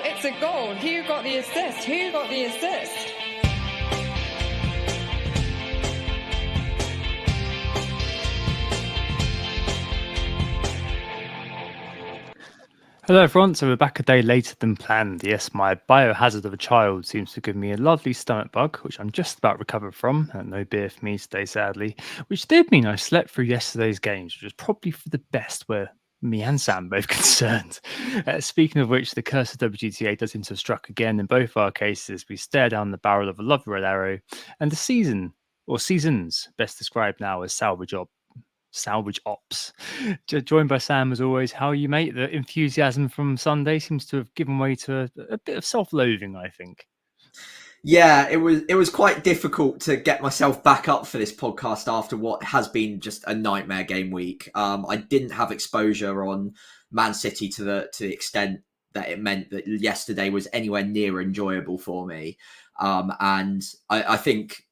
it's a goal. Who got the assist? Who got the assist? Hello everyone, so we're back a day later than planned. Yes, my biohazard of a child seems to give me a lovely stomach bug, which I'm just about recovered from. No beer for me today, sadly, which did mean I slept through yesterday's games, which was probably for the best where me and Sam both concerned. Speaking of which, the curse of WGTA does seem to have struck again. In both our cases, we stare down the barrel of a lovely red arrow, and the season, or seasons, best described now as salvage ops. Joined by Sam as always. How are you, mate? The enthusiasm from Sunday seems to have given way to a bit of self-loathing, I think. Yeah, it was quite difficult to get myself back up for this podcast after what has been just a nightmare game week. I didn't have exposure on Man City to the extent that it meant that yesterday was anywhere near enjoyable for me. And I think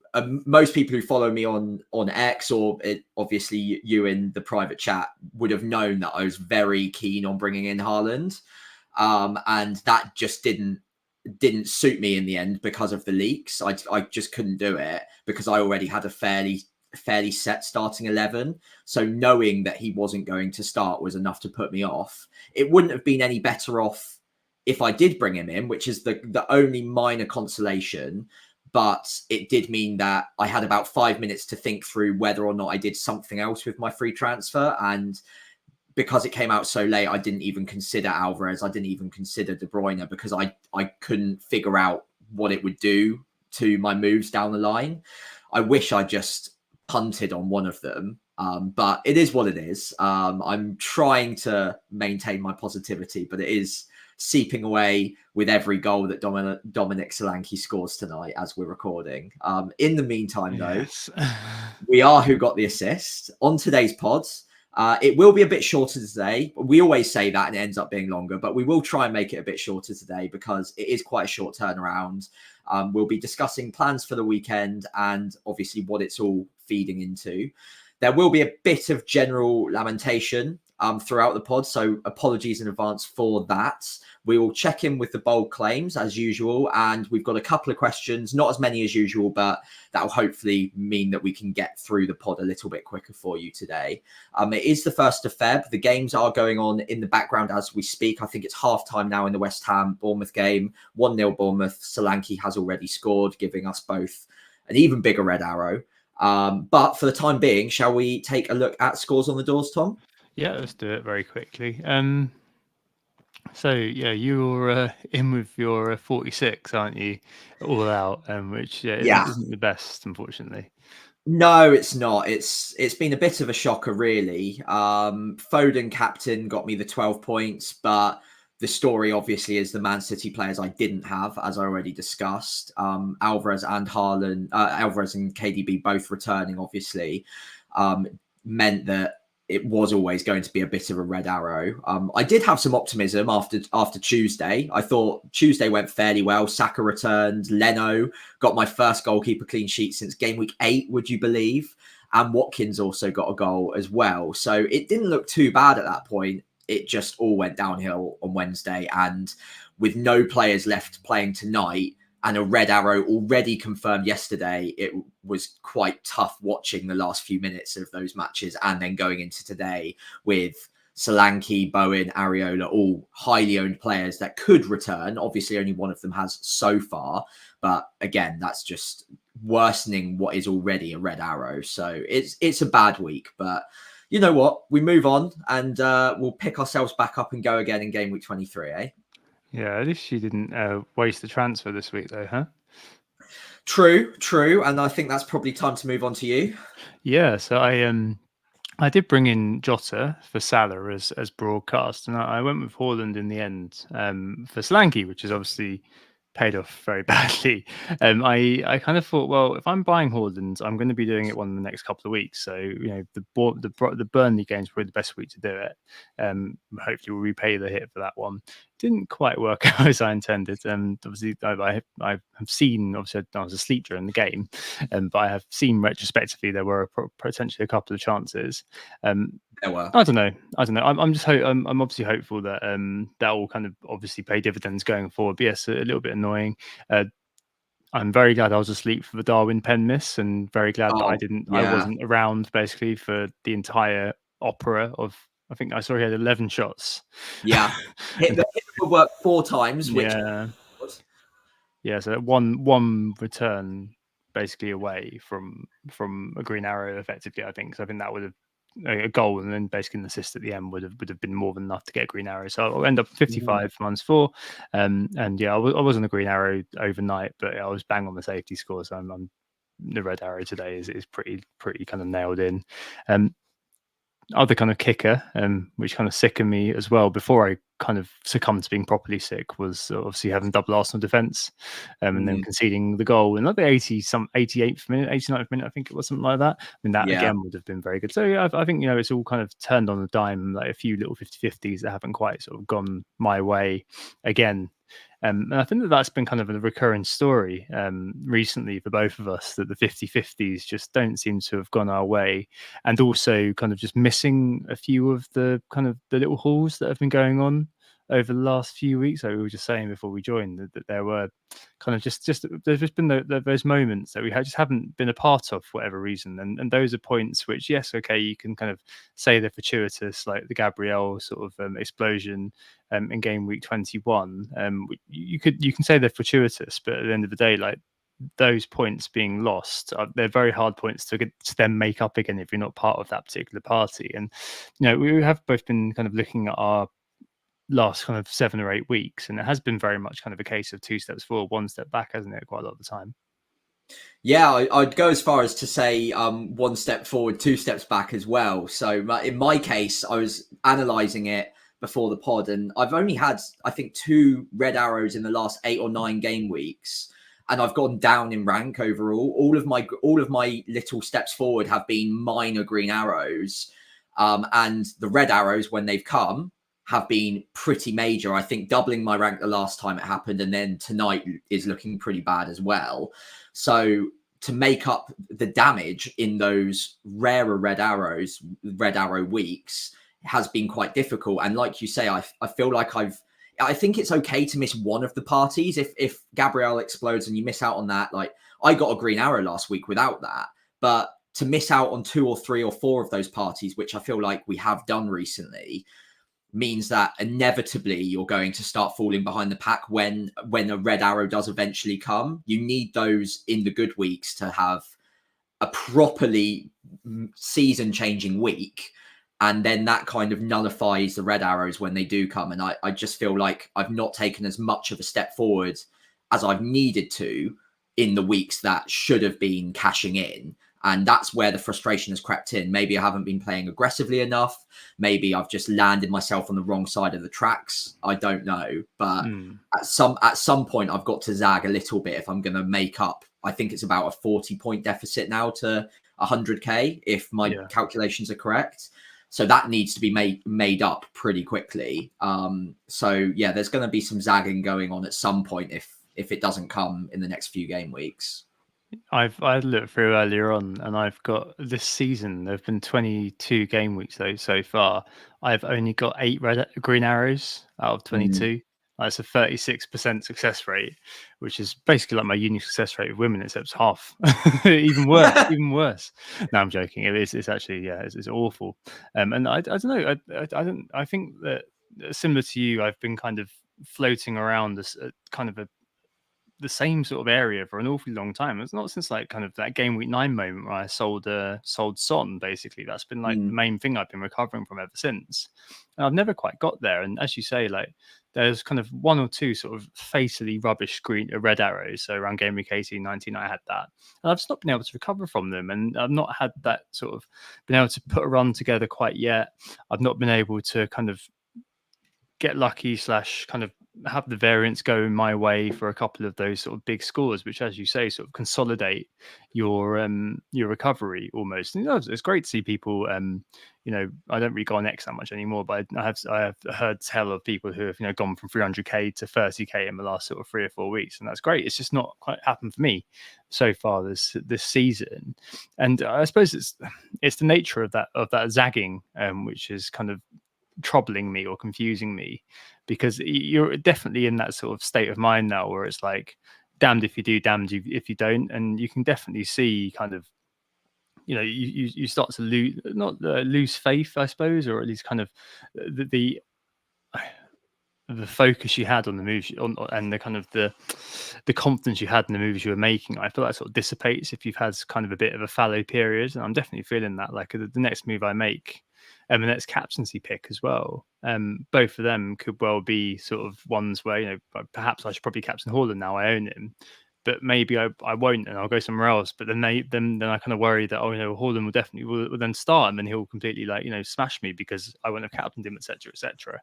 most people who follow me on X or obviously you in the private chat would have known that I was very keen on bringing in Haaland, and that just didn't suit me in the end because of the leaks. I just couldn't do it because I already had a fairly set starting 11. So knowing that he wasn't going to start was enough to put me off. It wouldn't have been any better off if I did bring him in, which is the only minor consolation. But it did mean that I had about 5 minutes to think through whether or not I did something else with my free transfer. And because it came out so late, I didn't even consider Alvarez. I didn't even consider De Bruyne because I couldn't figure out what it would do to my moves down the line. I wish I just punted on one of them, but it is what it is. I'm trying to maintain my positivity, but it is seeping away with every goal that Dominic Solanke scores tonight as we're recording. In the meantime, though, we are who got the assist on today's pods. It will be a bit shorter today. We always say that and it ends up being longer, but we will try and make it a bit shorter today because it is quite a short turnaround. We'll be discussing plans for the weekend and obviously what it's all feeding into. There will be a bit of general lamentation throughout the pod, so apologies in advance for that. We will check in with the bold claims as usual, and we've got a couple of questions, not as many as usual, but that will hopefully mean that we can get through the pod a little bit quicker for you today. It is the 1st of Feb. The games are going on in the background as we speak. I think it's half-time now in the West Ham Bournemouth game. 1-0 Bournemouth. Solanke has already scored, giving us both an even bigger red arrow. But for the time being, shall we take a look at scores on the doors, Tom? Yeah, let's do it very quickly. So yeah, you're in with your 46, aren't you? All out, which isn't the best, unfortunately. No, it's not. It's been a bit of a shocker, really. Foden captain got me the 12 points, but the story obviously is the Man City players I didn't have, as I already discussed. Alvarez and Haaland, Alvarez and KDB both returning, obviously, meant that it was always going to be a bit of a red arrow. I did have some optimism after Tuesday. I thought Tuesday went fairly well. Saka returned. Leno got my first goalkeeper clean sheet since game week 8, would you believe? And Watkins also got a goal as well. So it didn't look too bad at that point. It just all went downhill on Wednesday. And with no players left playing tonight, and a red arrow already confirmed yesterday, it was quite tough watching the last few minutes of those matches and then going into today with Solanke, Bowen, Areola, all highly owned players that could return. Obviously, only one of them has so far. But again, that's just worsening what is already a red arrow. So it's a bad week. But you know what? We move on and we'll pick ourselves back up and go again in game week 23, eh? Yeah, at least you didn't waste the transfer this week, though, huh? True. And I think that's probably time to move on to you. Yeah, so I did bring in Jota for Salah as broadcast, and I went with Haaland in the end for Solanke, which is obviously paid off very badly. I kind of thought, well, if I'm buying Haaland, I'm going to be doing it one in the next couple of weeks. So the Burnley game is probably the best week to do it. Hopefully, we'll repay the hit for that one. didn't quite work out as I intended. Obviously, I have seen, obviously, I was asleep during the game, but I have seen retrospectively there were potentially a couple of chances. There were. I don't know. I'm just I'm obviously hopeful that that will kind of obviously pay dividends going forward. But yes, a little bit annoying. I'm very glad I was asleep for the Darwin pen miss, and very glad that I Yeah. wasn't around basically for the entire opera of. I think I saw he had 11 shots. Yeah, hit the woodwork 4 times, which yeah, so one return basically away from a green arrow effectively. I think so. I think that would have a goal, and then basically an assist at the end would have been more than enough to get a green arrow. So I'll end up 55 -4. And yeah, I wasn't a green arrow overnight, but I was bang on the safety score. So I'm the red arrow today is pretty kind of nailed in. Other kind of kicker, which kind of sickened me as well before I kind of succumbed to being properly sick, was obviously having double Arsenal defence, and then conceding the goal in like the 88th minute, 89th minute, I think it was, something like that. I mean, that again would have been very good. So yeah, I think, you know, it's all kind of turned on a dime, like a few little 50-50s that haven't quite sort of gone my way again. And I think that's been kind of a recurring story recently for both of us, that the 50-50s just don't seem to have gone our way, and also kind of just missing a few of the kind of the little hauls that have been going on over the last few weeks. Like we were just saying before we joined, that there were kind of just there's just been those moments that we just haven't been a part of for whatever reason, and those are points which, yes, okay, you can kind of say they're fortuitous, like the Gabriel sort of explosion in game week 21. You can say they're fortuitous, but at the end of the day, like, those points being lost, they're very hard points to then make up again if you're not part of that particular party. And you know, we have both been kind of looking at our last kind of 7 or 8 weeks, and it has been very much kind of a case of 2 steps forward, 1 step back, hasn't it, quite a lot of the time? Yeah, I'd go as far as to say 1 step forward, 2 steps back as well. So in my case, I was analysing it before the pod, and I've only had, I think, 2 red arrows in the last 8 or 9 game weeks, and I've gone down in rank overall. All of my little steps forward have been minor green arrows, and the red arrows, when they've come, have been pretty major. I think doubling my rank the last time it happened, and then tonight is looking pretty bad as well. So to make up the damage in those rarer red arrow weeks has been quite difficult. And like you say, I feel like I think it's okay to miss one of the parties. If Gabriel explodes and you miss out on that, like I got a green arrow last week without that, but to miss out on 2 or 3 or 4 of those parties, which I feel like we have done recently, means that inevitably you're going to start falling behind the pack when a red arrow does eventually come. You need those in the good weeks to have a properly season-changing week, and then that kind of nullifies the red arrows when they do come. And I just feel like I've not taken as much of a step forward as I've needed to in the weeks that should have been cashing in. And that's where the frustration has crept in. Maybe I haven't been playing aggressively enough. Maybe I've just landed myself on the wrong side of the tracks. I don't know. But at some point, I've got to zag a little bit if I'm going to make up. I think it's about a 40-point deficit now to 100k, if my calculations are correct. So that needs to be made up pretty quickly. So yeah, there's going to be some zagging going on at some point if it doesn't come in the next few game weeks. I looked through earlier on, and I've got this season. There've been 22 game weeks so far. I've only got 8 green arrows out of 22. That's a 36% success rate, which is basically like my uni success rate of women, except half. Even worse. No, I'm joking. It's actually, it's awful. And I don't know. I think that similar to you, I've been kind of floating around this kind of the same sort of area for an awfully long time. It's not since like kind of that game week 9 moment where I sold Son, basically. That's been like the main thing I've been recovering from ever since. And I've never quite got there. And as you say, like there's kind of 1 or 2 sort of fatally rubbish red arrows. So around game week 18, 19, I had that. And I've just not been able to recover from them. And I've not had that sort of been able to put a run together quite yet. I've not been able to kind of get lucky / kind of have the variance go in my way for a couple of those sort of big scores, which, as you say, sort of consolidate your recovery almost. And, it's great to see people. I don't really go on X that much anymore, but I have heard tell of people who have gone from 300k to 30k in the last sort of 3 or 4 weeks, and that's great. It's just not quite happened for me so far this season, and I suppose it's the nature of that zagging, which is kind of troubling me or confusing me, because you're definitely in that sort of state of mind now where it's like, damned if you do, damned if you don't. And you can definitely see kind of, you start to lose, not lose faith, I suppose, or at least kind of the focus you had on the moves and the kind of the confidence you had in the moves you were making. I feel that sort of dissipates if you've had kind of a bit of a fallow period, and I'm definitely feeling that. Like the next move I make, and the next captaincy pick as well, both of them could well be sort of ones where perhaps I should probably captain Haaland now I own him, but maybe I won't, and I'll go somewhere else. But then I kind of worry that Haaland will definitely will then start, and then he'll completely smash me because I won't have captained him, etc., etc.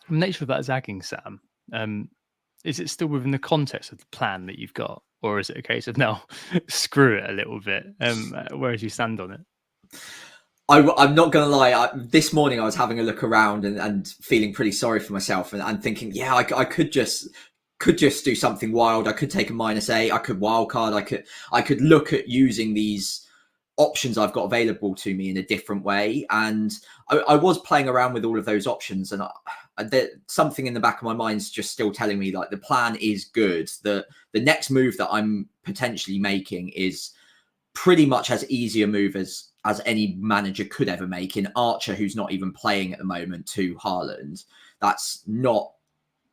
The nature of that zagging, Sam, is it still within the context of the plan that you've got, or is it a case of now screw it a little bit? Where do you stand on it? I'm not going to lie. This morning I was having a look around and feeling pretty sorry for myself and thinking, yeah, I could just do something wild. I could take a -8. I could wildcard. I could look at using these options I've got available to me in a different way. And I was playing around with all of those options, and something in the back of my mind's just still telling me like the plan is good. The next move that I'm potentially making is pretty much as easy a move as any manager could ever make in Archer, who's not even playing at the moment, to Haaland. That's not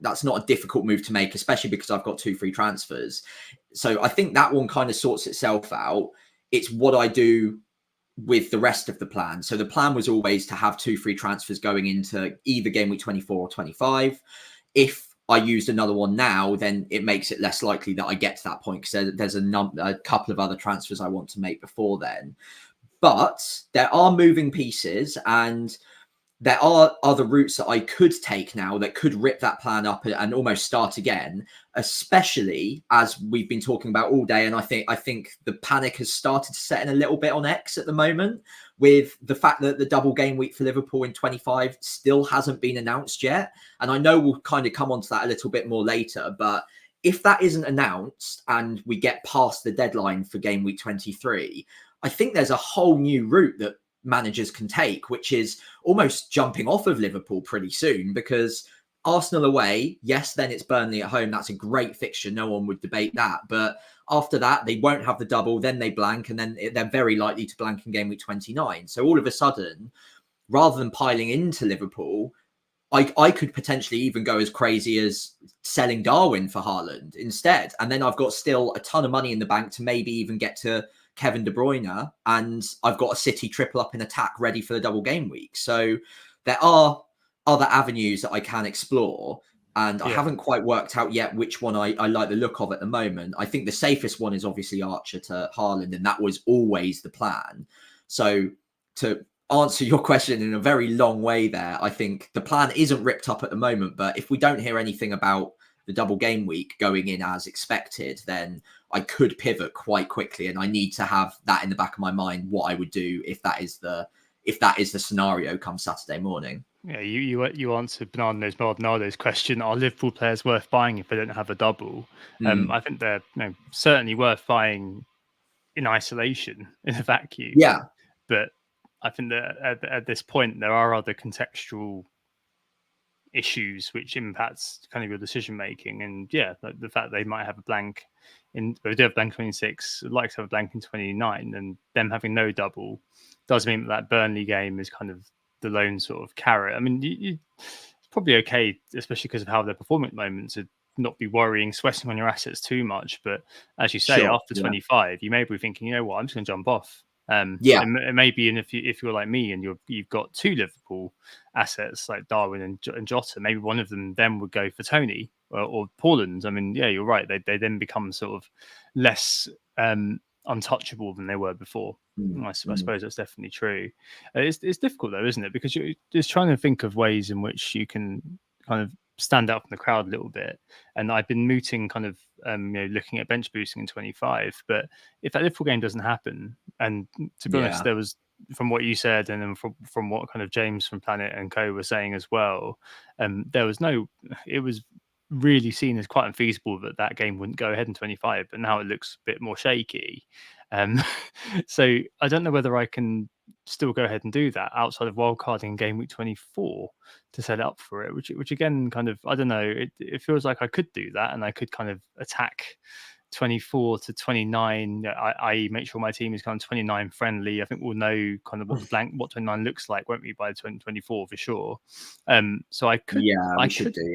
a difficult move to make, especially because I've got 2 free transfers. So I think that one kind of sorts itself out. It's what I do with the rest of the plan. So the plan was always to have 2 free transfers going into either game week 24 or 25. If I used another one now, then it makes it less likely that I get to that point, because there's a couple of other transfers I want to make before then. But there are moving pieces, and there are other routes that I could take now that could rip that plan up and almost start again, especially as we've been talking about all day. And I think the panic has started to set in a little bit on X at the moment, with the fact that the double game week for Liverpool in 25 still hasn't been announced yet. And I know we'll kind of come onto that a little bit more later, but if that isn't announced and we get past the deadline for game week 23, I think there's a whole new route that managers can take, which is almost jumping off of Liverpool pretty soon, because Arsenal away, yes, then it's Burnley at home. That's a great fixture. No one would debate that. But after that, they won't have the double. Then they blank, and then they're very likely to blank in game week 29. So all of a sudden, rather than piling into Liverpool, I could potentially even go as crazy as selling Darwin for Haaland instead. And then I've got still a ton of money in the bank to maybe even get to Kevin De Bruyne, and I've got a City triple up in attack ready for the double game week. So there are other avenues that I can explore, and I haven't quite worked out yet which one I like the look of at the moment. I think the safest one is obviously Archer to Haaland, and that was always the plan. So to answer your question in a very long way there, I think the plan isn't ripped up at the moment, but if we don't hear anything about the double game week going in as expected, then I could pivot quite quickly, and I need to have that in the back of my mind, what I would do if that is the scenario come Saturday morning. Yeah, you answered Bernardo Maldonado's question: are Liverpool players worth buying if they don't have a double? I think they're certainly worth buying in isolation, in a vacuum. Yeah, but I think that at this point there are other contextual issues which impacts kind of your decision making, and the fact they might have a blank they do have blank 26, like to have a blank in 29, and them having no double does mean that Burnley game is kind of the lone sort of carrot. I mean, it's probably okay, especially because of how they're performing at the moment, to not be worrying, sweating on your assets too much. But as you say, after 25, you may be thinking, you know what, I'm just going to jump off. It may be, and if you're like me and you've got 2 Liverpool assets like Darwin and Jota, maybe one of them then would go for Tony or Pauland. I mean, you're right. They then become sort of less untouchable than they were before. I suppose that's definitely true. It's difficult though, isn't it? Because you're just trying to think of ways in which you can kind of stand out from the crowd a little bit. And I've been mooting kind of looking at bench boosting in 25. But if that Liverpool game doesn't happen, and to be honest, there was, from what you said, and then from what kind of James from Planet and Co were saying as well, there was it was really seen as quite unfeasible that game wouldn't go ahead in 25, but now it looks a bit more shaky. So I don't know whether I can still go ahead and do that outside of wildcarding in game week 24 to set up for it, which again, kind of, I don't know, it feels like I could do that, and I could kind of attack 24 to 29, i.e. make sure my team is kind of 29 friendly. I think we'll know kind of what 29 looks like, won't we, by 2024 for sure. So I could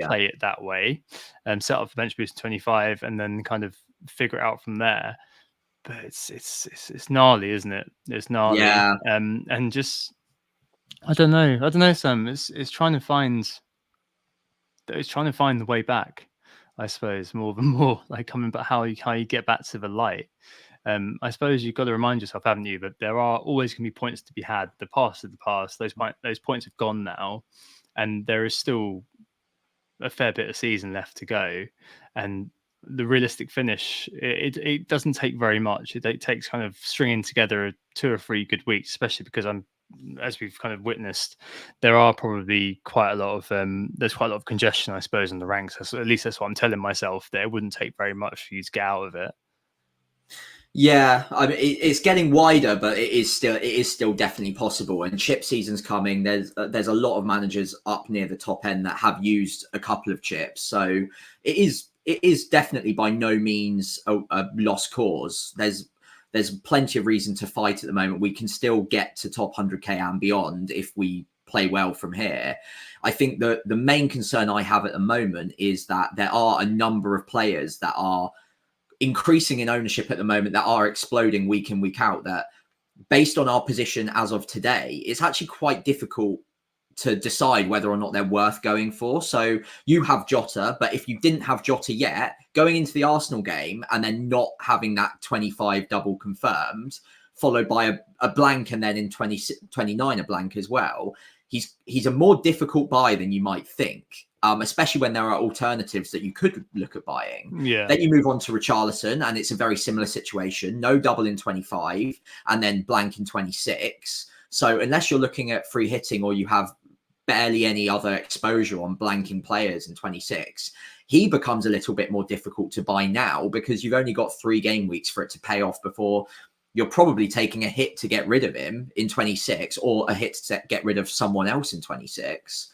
play it that way and set up for bench boost 25 and then kind of figure it out from there. But it's gnarly, isn't it? It's gnarly. And just I don't know, Sam. It's trying to find the way back, I suppose, more like coming back, how you get back to the light. I suppose you've got to remind yourself, haven't you, that there are always going to be points to be had. The past is the past. Those points have gone now, and there is still a fair bit of season left to go. And the realistic finish, it doesn't take very much. It takes kind of stringing together 2 or 3 good weeks, especially because as we've kind of witnessed, there are probably quite a lot of there's quite a lot of congestion, I suppose, in the ranks. At least that's what I'm telling myself, that it wouldn't take very much for you to get out of it. Yeah, I mean, it's getting wider, but it is still definitely possible. And chip season's coming. There's a lot of managers up near the top end that have used a couple of chips, so it is definitely by no means a lost cause. There's plenty of reason to fight at the moment. We can still get to top 100k and beyond if we play well from here. I think the main concern I have at the moment is that there are a number of players that are increasing in ownership at the moment, that are exploding week in, week out, that based on our position as of today, it's actually quite difficult to decide whether or not they're worth going for. So you have Jota, but if you didn't have Jota yet, going into the Arsenal game and then not having that 25 double confirmed, followed by a blank, and then in 29 a blank as well, he's a more difficult buy than you might think. Especially when there are alternatives that you could look at buying. Yeah. Then you move on to Richarlison, and it's a very similar situation. No double in 25, and then blank in 26. So unless you're looking at free hitting, or you have barely any other exposure on blanking players in 26, he becomes a little bit more difficult to buy now, because you've only got 3 game weeks for it to pay off before you're probably taking a hit to get rid of him in 26, or a hit to get rid of someone else in 26.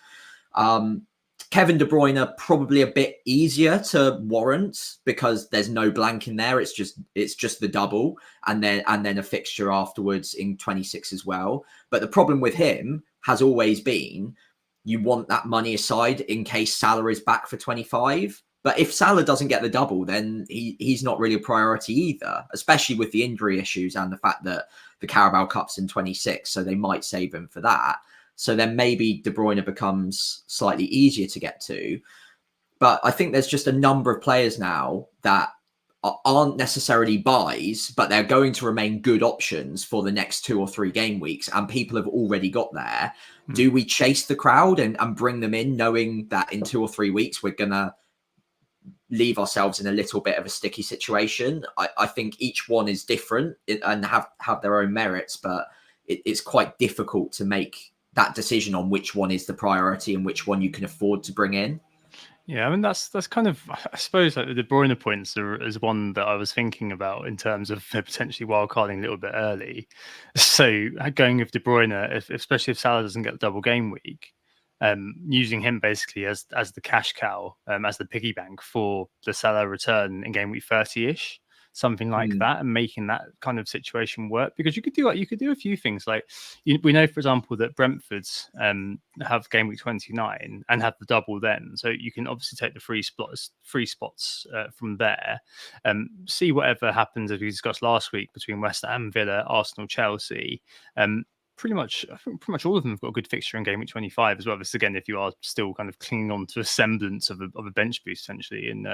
Kevin De Bruyne, probably a bit easier to warrant because there's no blank in there. It's just the double, and then a fixture afterwards in 26 as well. But the problem with him has always been, you want that money aside in case Salah is back for 25. But if Salah doesn't get the double, then he's not really a priority either, especially with the injury issues and the fact that the Carabao Cup's in 26, so they might save him for that. So then maybe De Bruyne becomes slightly easier to get to. But I think there's just a number of players now that aren't necessarily buys, but they're going to remain good options for the next 2 or 3 game weeks, and people have already got there. Do we chase the crowd and bring them in, knowing that in 2 or 3 weeks we're going to leave ourselves in a little bit of a sticky situation? I think each one is different and have their own merits, but it's quite difficult to make that decision on which one is the priority and which one you can afford to bring in. Yeah, I mean, that's kind of, I suppose, like the De Bruyne points is one that I was thinking about in terms of potentially wildcarding a little bit early. So going with De Bruyne, especially if Salah doesn't get the double game week, using him basically as the cash cow, as the piggy bank for the Salah return in game week 30-ish. Something like that, and making that kind of situation work, because you could do a few things. Like we know, for example, that Brentford's have game week 29 and have the double then, so you can obviously take the free spots from there. See whatever happens, as we discussed last week, between West Ham, Villa, Arsenal, Chelsea. pretty much, I think pretty much all of them have got a good fixture in game week 25 as well. This again, if you are still kind of clinging on to a semblance of a bench boost essentially in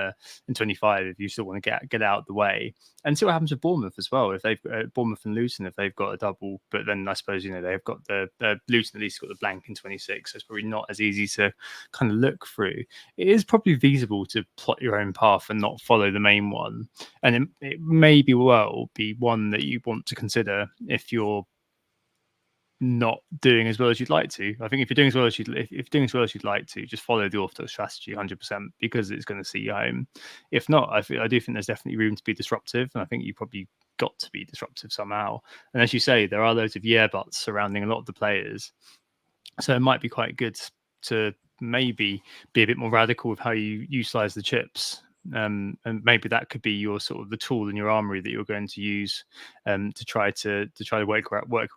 25, if you still want to get out of the way, and see what happens with Bournemouth as well. If they've Bournemouth and Luton, if they've got a double, but then I suppose they've got the Luton at least got the blank in 26, so it's probably not as easy to kind of look through. It is probably feasible to plot your own path and not follow the main one, and it may be one that you want to consider if you're not doing as well as you'd like to. I think if you're doing as well as you'd like to, just follow the orthodox strategy 100% because it's going to see you home. If not, I do think there's definitely room to be disruptive, and I think you probably got to be disruptive somehow. And as you say, there are loads of yeah buts surrounding a lot of the players, so it might be quite good to maybe be a bit more radical with how you utilize the chips. And maybe that could be your sort of the tool in your armory that you're going to use to try to work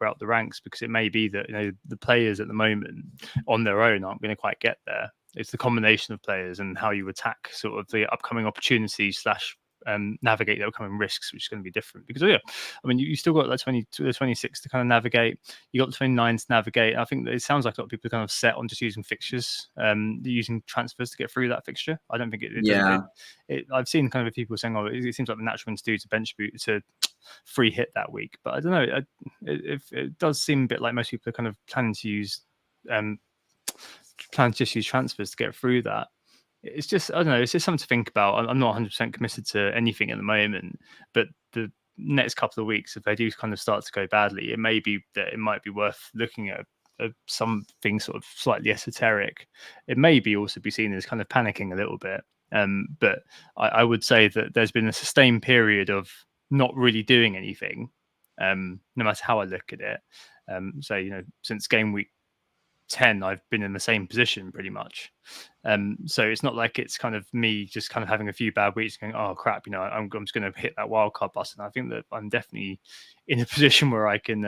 out the ranks, because it may be that the players at the moment on their own aren't going to quite get there. It's the combination of players and how you attack sort of the upcoming opportunities slash navigate the upcoming risks, which is going to be different. Because I mean, you still got like 26 to kind of navigate. You got the 29 to navigate. I think that it sounds like a lot of people are kind of set on just using fixtures, using transfers to get through that fixture. I don't think it doesn't. I've seen kind of people saying, "Oh, it seems like the natural thing to do to bench boot to free hit that week," but I don't know. It does seem a bit like most people are kind of planning to use transfers to get through that. It's just, I don't know, it's just something to think about. I'm not 100% committed to anything at the moment, but the next couple of weeks, if they do kind of start to go badly, it might be worth looking at something sort of slightly esoteric. It may be also be seen as kind of panicking a little bit. But I would say that there's been a sustained period of not really doing anything, no matter how I look at it. So, since game week 10, I've been in the same position pretty much. So it's not like it's kind of me just kind of having a few bad weeks going, oh crap, I'm just going to hit that wildcard button. I think that I'm definitely in a position where I can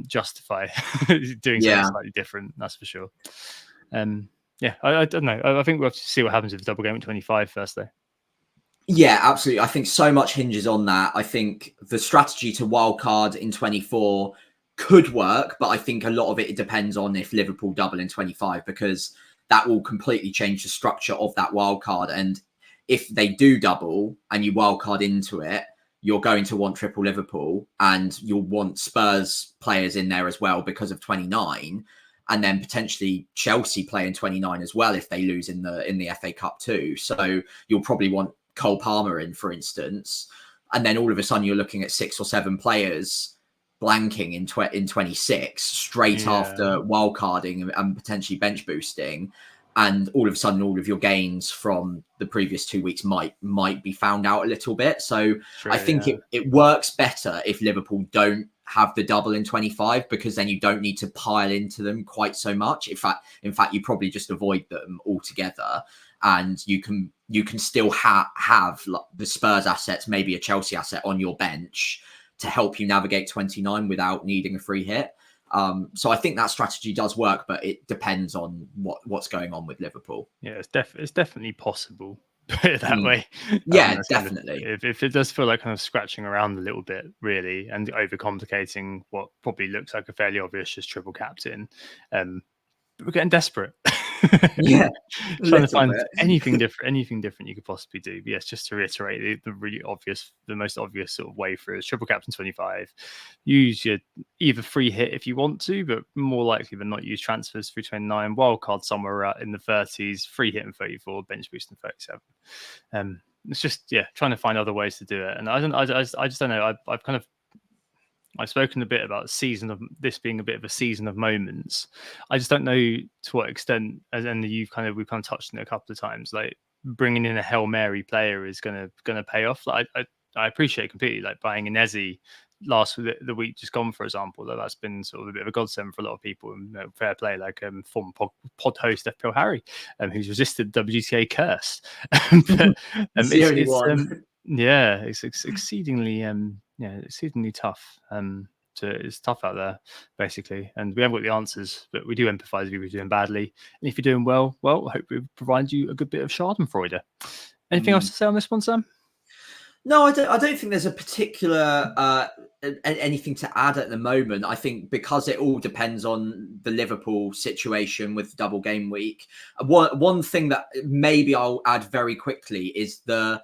justify doing something slightly different, that's for sure. I don't know. I think we'll have to see what happens with the double game at 25 first, though. Yeah, absolutely. I think so much hinges on that. I think the strategy to wildcard in 24 could work, but I think a lot of it depends on if Liverpool double in 25, because that will completely change the structure of that wildcard. And if they do double and you wildcard into it, you're going to want triple Liverpool, and you'll want Spurs players in there as well because of 29. And then potentially Chelsea play in 29 as well if they lose in the FA Cup too. So you'll probably want Cole Palmer in, for instance. And then all of a sudden you're looking at 6 or 7 players blanking in 26 straight after wildcarding and potentially bench boosting. And all of a sudden, all of your gains from the previous 2 weeks might be found out a little bit. So I think it works better if Liverpool don't have the double in 25, because then you don't need to pile into them quite so much. In fact, you probably just avoid them altogether, and you can still have like the Spurs assets, maybe a Chelsea asset on your bench to help you navigate 29 without needing a free hit. So I think that strategy does work, but it depends on what's going on with Liverpool. Yeah, it's definitely possible. Put it that way. Yeah, definitely. If it does feel like kind of scratching around a little bit, really, and overcomplicating what probably looks like a fairly obvious just triple captain, we're getting desperate. Yeah, trying to find anything different you could possibly do. But yes, just to reiterate, the most obvious sort of way through is triple captain 25. Use your either free hit if you want to, but more likely than not use transfers through 29, wildcard somewhere in the 30s, free hit in 34, bench boost in 37. It's just trying to find other ways to do it. And I just don't know. I've spoken a bit about this being a bit of a season of moments. I just don't know to what extent, and we've kind of touched on it a couple of times, like bringing in a Hail Mary player is gonna pay off. Like I appreciate completely, like buying Inezi the week just gone, for example, that's been sort of a bit of a godsend for a lot of people, and fair play, like former pod host FPL Harry, who's resisted WGTA curse. But, it's the only one. It's exceedingly exceedingly tough. It's tough out there, basically, and we haven't got the answers, but we do empathise with you if you're doing badly, and if you're doing well, I hope we provide you a good bit of Schadenfreude. Anything else to say on this one, Sam? No, I don't think there's a particular anything to add at the moment. I think because it all depends on the Liverpool situation with the double game week. One thing that maybe I'll add very quickly is the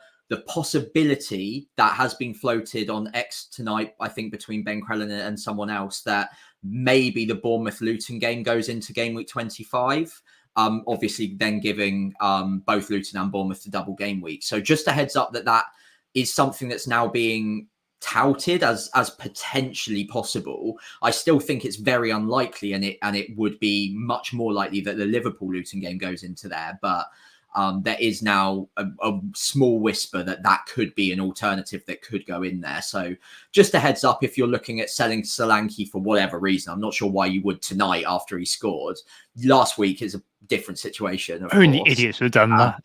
possibility that has been floated on X tonight, I think between Ben Crellin and someone else, that maybe the Bournemouth Luton game goes into game week 25. Obviously, then giving both Luton and Bournemouth the double game week. So just a heads up that is something that's now being touted as potentially possible. I still think it's very unlikely, and it would be much more likely that the Liverpool Luton game goes into there. But there is now a small whisper that could be an alternative that could go in there. So just a heads up, if you're looking at selling Solanke for whatever reason, I'm not sure why you would tonight after he scored. Last week is a different situation. Only idiots would have done that.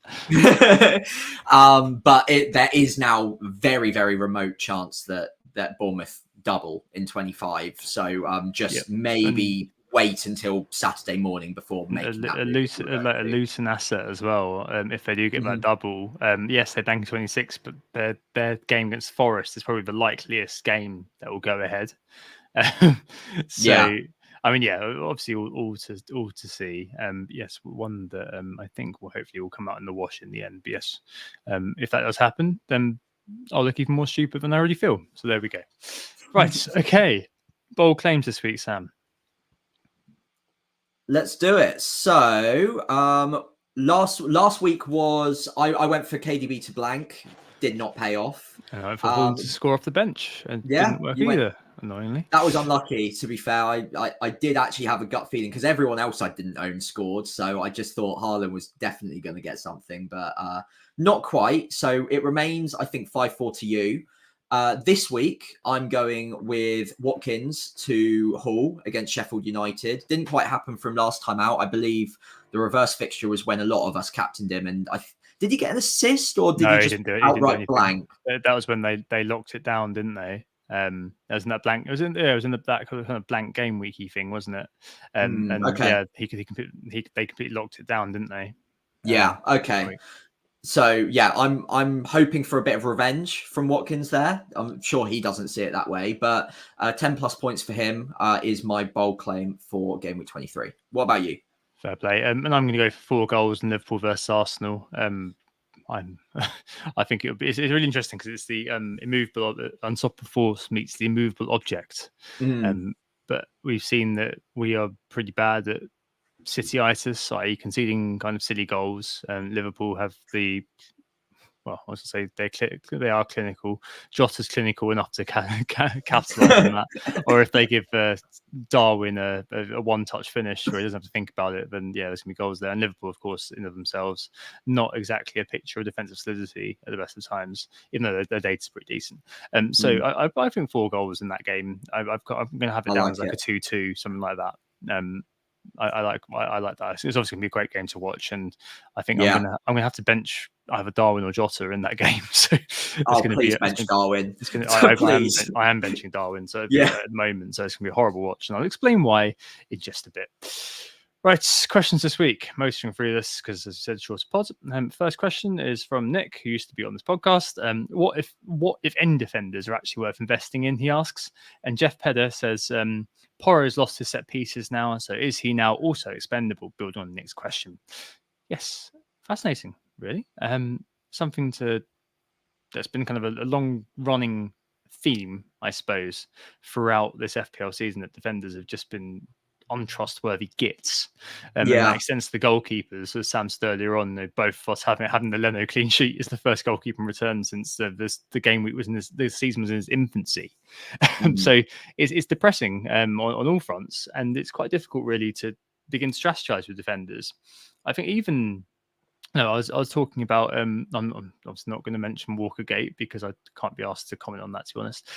But there is now very, very remote chance that Bournemouth double in 25. So maybe wait until Saturday morning before making a Luton asset as well. If they do get that double, yes, they're banking 26, but their game against Forest is probably the likeliest game that will go ahead. I mean, obviously all to see. Yes, one that I think will hopefully will come out in the wash in the end. But yes, if that does happen, then I'll look even more stupid than I already feel. So there we go. Right, okay. Bold claims this week, Sam. Let's do it. So last week was I went for KDB to blank, did not pay off. And I went for Hall to score off the bench and didn't work either. Annoyingly, that was unlucky. To be fair, I did actually have a gut feeling because everyone else I didn't own scored, so I just thought Haaland was definitely going to get something, but not quite. So it remains, I think, 5-4 to you. This week, I'm going with Watkins to Hull against Sheffield United. Didn't quite happen from last time out. I believe the reverse fixture was when a lot of us captained him. And did he get an assist or did he just outright blank? That was when they locked it down, didn't they? It was in that blank. It was in that kind of blank game weeky thing, wasn't it? Okay. Yeah, they completely locked it down, didn't they? Yeah. Okay. So yeah, I'm hoping for a bit of revenge from Watkins there. I'm sure he doesn't see it that way, but 10 plus points for him is my bold claim for game week 23. What about you? Fair play. And I'm going to go for 4 goals in Liverpool versus Arsenal. I think it's really interesting because it's the immovable, unstoppable force meets the immovable object. But we've seen that we are pretty bad at City-itis, i.e. conceding kind of silly goals. Liverpool have I was to say they are clinical. Jota's clinical enough to capitalise on that. Or if they give Darwin a one-touch finish where he doesn't have to think about it, then there's going to be goals there. And Liverpool, of course, in of themselves, not exactly a picture of defensive solidity at the best of times, even though their data's pretty decent. So I think 4 goals in that game. I'm going to have it down as like a 2-2, something like that. I like that. It's obviously going to be a great game to watch, and I think I'm gonna have to bench either Darwin or Jota in that game. So it's going to be bench Darwin. I am benching Darwin. So at the moment, so it's going to be a horrible watch, and I'll explain why in just a bit. Right, questions this week. Motoring through this because, as I said, short pod. First question is from Nick, who used to be on this podcast. What if any defenders are actually worth investing in? He asks. And Jeff Pedder says, Porro's lost his set pieces now, so is he now also expendable? Build on the next question. Yes, fascinating, really. Something that's been kind of a long-running theme, I suppose, throughout this FPL season, that defenders have just been untrustworthy gits. And that extends to the goalkeepers, as Sam said earlier on. Both of us having the Leno clean sheet is the first goalkeeper return since the game week was the season was in its infancy. So it's depressing on all fronts, and it's quite difficult really to begin to strategize with defenders. I think even I was talking about. I'm obviously not going to mention Walkergate because I can't be asked to comment on that, to be honest.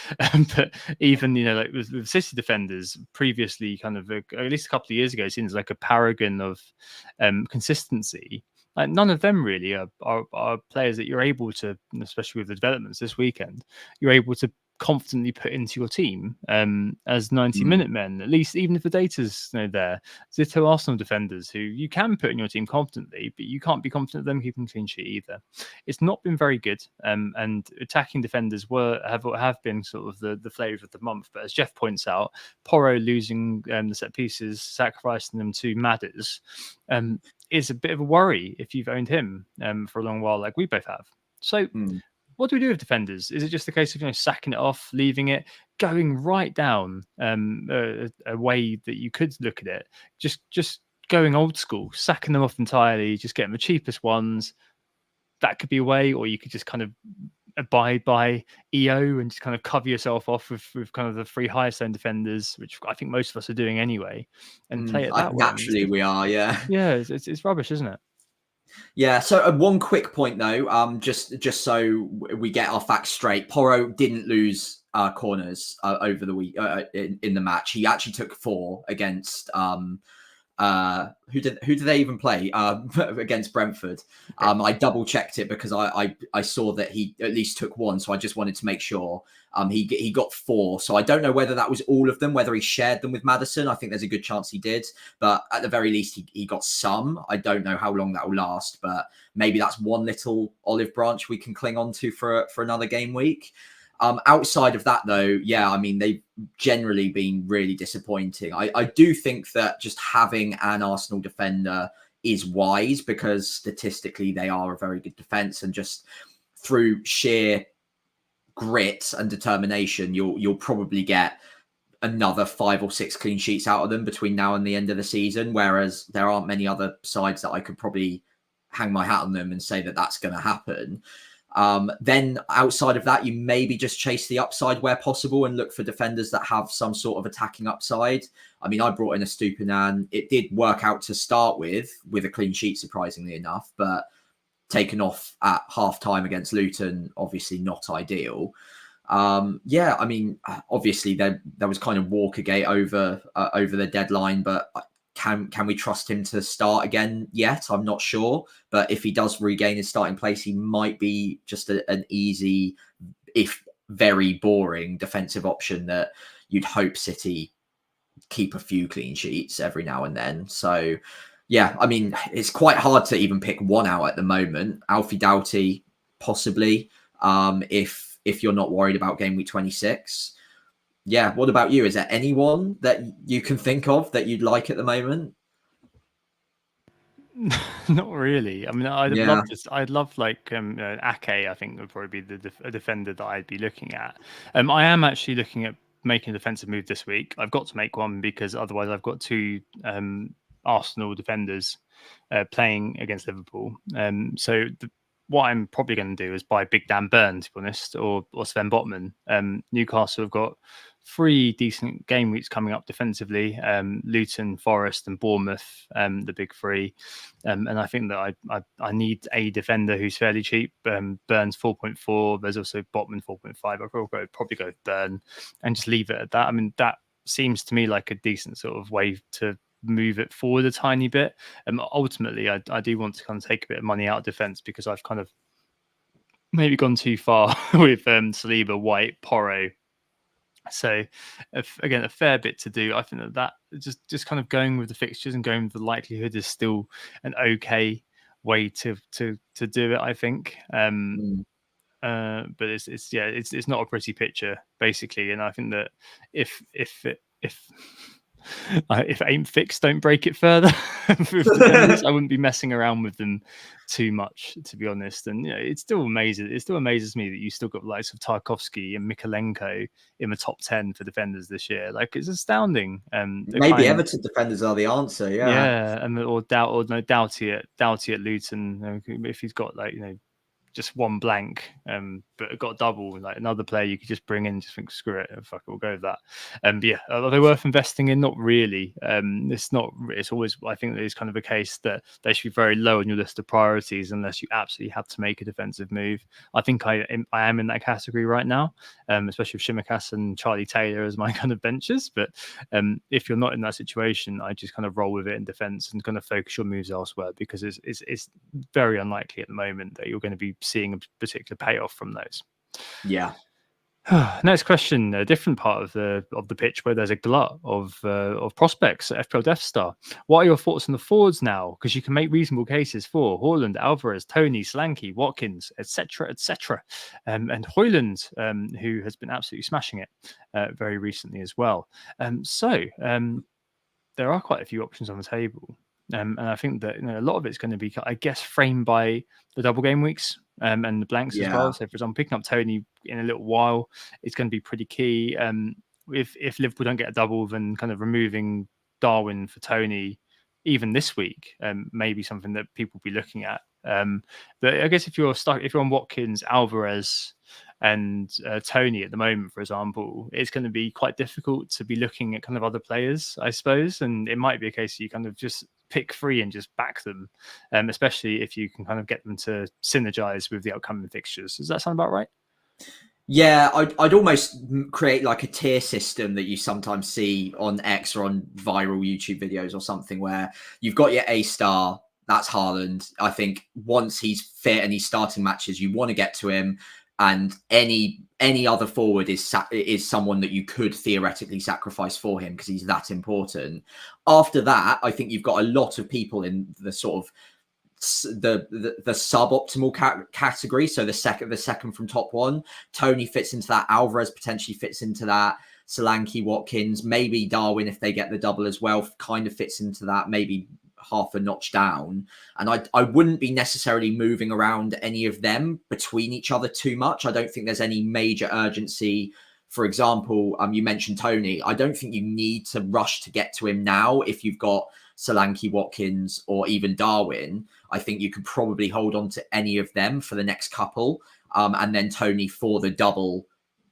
But even like with City defenders previously, kind of at least a couple of years ago, it seems like a paragon of consistency. None of them really are players that you're able to, especially with the developments this weekend, you're able to confidently put into your team as 90-minute men, at least, even if the data's there. Ditto Arsenal defenders who you can put in your team confidently, but you can't be confident of them keeping clean sheet either. It's not been very good, and attacking defenders have been sort of the flavour of the month. But as Jeff points out, Porro losing the set pieces, sacrificing them to Madders, is a bit of a worry if you've owned him for a long while, like we both have. So what do we do with defenders? Is it just a case of sacking it off, leaving it, going right down a way that you could look at it, just going old school, sacking them off entirely, just getting the cheapest ones? That could be a way, or you could just kind of abide by EO and just kind of cover yourself off with kind of the three highest owned defenders, which I think most of us are doing anyway, and play it that way. Naturally, we are, yeah. Yeah, it's rubbish, isn't it? Yeah. So one quick point though, just so we get our facts straight, Porro didn't lose corners over the week in the match. He actually took 4 against who did they even play against Brentford? I double checked it because I saw that he at least took 1, so I just wanted to make sure. He got 4, so I don't know whether that was all of them, whether he shared them with Maddison. I think there's a good chance he did, but at the very least he got some. I don't know how long that will last, but maybe that's one little olive branch we can cling on to for another game week. Outside of that, though, yeah, I mean, they've generally been really disappointing. I do think that just having an Arsenal defender is wise because statistically they are a very good defence, and just through sheer grit and determination, you'll probably get another 5 or 6 clean sheets out of them between now and the end of the season. Whereas there aren't many other sides that I could probably hang my hat on them and say that that's going to happen. Then outside of that, you maybe just chase the upside where possible and look for defenders that have some sort of attacking upside. I mean, I brought in a Stupinan. It did work out to start with a clean sheet, surprisingly enough, but taken off at half time against Luton, obviously not ideal. Yeah, I mean, obviously there was kind of Walkergate over the deadline, but can we trust him to start again yet? I'm not sure. But if he does regain his starting place, he might be just an easy, if very boring defensive option that you'd hope City keep a few clean sheets every now and then. So, yeah, I mean, it's quite hard to even pick one out at the moment. Alfie Doughty, possibly, if you're not worried about game week 26. Yeah, what about you? Is there anyone that you can think of that you'd like at the moment? Not really. I mean, I'd Yeah. love this. I'd love like Ake. I think would probably be a defender that I'd be looking at. I am actually looking at making a defensive move this week. I've got to make one because otherwise I've got 2 Arsenal defenders playing against Liverpool. So what I'm probably going to do is buy Big Dan Burn, to be honest, or Sven Botman. Newcastle have got 3 decent game weeks coming up defensively: Luton, Forest, and Bournemouth, the big 3. And I think that I need a defender who's fairly cheap. Burn's 4.4. There's also Botman 4.5. I'll probably go with Burn and just leave it at that. I mean, that seems to me like a decent sort of way to move it forward a tiny bit. Ultimately, I do want to kind of take a bit of money out of defense because I've kind of maybe gone too far with Saliba, White, Porro. So again, a fair bit to do. I think that just kind of going with the fixtures and going with the likelihood is still an okay way to do it, I think. But it's not a pretty picture basically, and I think that if if it ain't fixed, don't break it further. I wouldn't be messing around with them too much, to be honest. And it still amazes me that you still got the likes of Tarkovsky and Mikolenko in the top 10 for defenders this year. Like, it's astounding. Maybe Everton defenders are the answer. Yeah, and Doughty at Luton. If he's got just one blank, but got double, like another player you could just bring in, just think, screw it, fuck it, we'll go with that. But yeah, are they worth investing in? Not really. It's always, I think that is kind of a case that they should be very low on your list of priorities unless you absolutely have to make a defensive move. I think I am in that category right now, especially with Shimikas and Charlie Taylor as my kind of benches. But if you're not in that situation, I just kind of roll with it in defense and kind of focus your moves elsewhere, because it's very unlikely at the moment that you're going to be seeing a particular payoff from those. Yeah. Next question, a different part of the pitch where there's a glut of prospects at FPL Death Star. What are your thoughts on the forwards now? Because you can make reasonable cases for Haaland, Alvarez, Tony, Solanke, Watkins, etc., etc., and Hoyland, who has been absolutely smashing it very recently as well. There are quite a few options on the table. And I think that a lot of it's going to be, I guess, framed by the double game weeks and the blanks as well. So, for example, picking up Tony in a little while is going to be pretty key. If Liverpool don't get a double, then kind of removing Darwin for Tony, even this week, may be something that people will be looking at. But I guess if you're on Watkins, Alvarez, and Tony at the moment, for example, it's going to be quite difficult to be looking at kind of other players, I suppose. And it might be a case you kind of just pick three and just back them, especially if you can kind of get them to synergize with the upcoming fixtures. Does that sound about right? Yeah, I'd almost create like a tier system that you sometimes see on X or on viral YouTube videos or something, where you've got your A star, that's Haaland. I think once he's fit and he's starting matches, you want to get to him, and any other forward is someone that you could theoretically sacrifice for him because he's that important. After that, I think you've got a lot of people in the sort of the suboptimal category. So the second from top one, Tony fits into that. Alvarez potentially fits into that. Solanke, Watkins, maybe Darwin if they get the double as well, kind of fits into that. Maybe half a notch down. And I wouldn't be necessarily moving around any of them between each other too much. I don't think there's any major urgency. For example, you mentioned Tony. I don't think you need to rush to get to him now if you've got Solanke, Watkins, or even Darwin. I think you could probably hold on to any of them for the next couple. And then Tony for the double.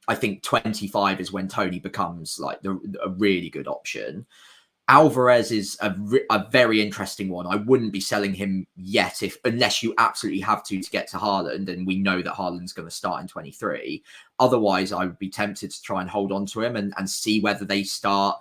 I think 25 is when Tony becomes like a really good option. Alvarez is a very interesting one. I wouldn't be selling him yet unless you absolutely have to get to Haaland, and we know that Haaland's going to start in 23. Otherwise, I would be tempted to try and hold on to him and see whether they start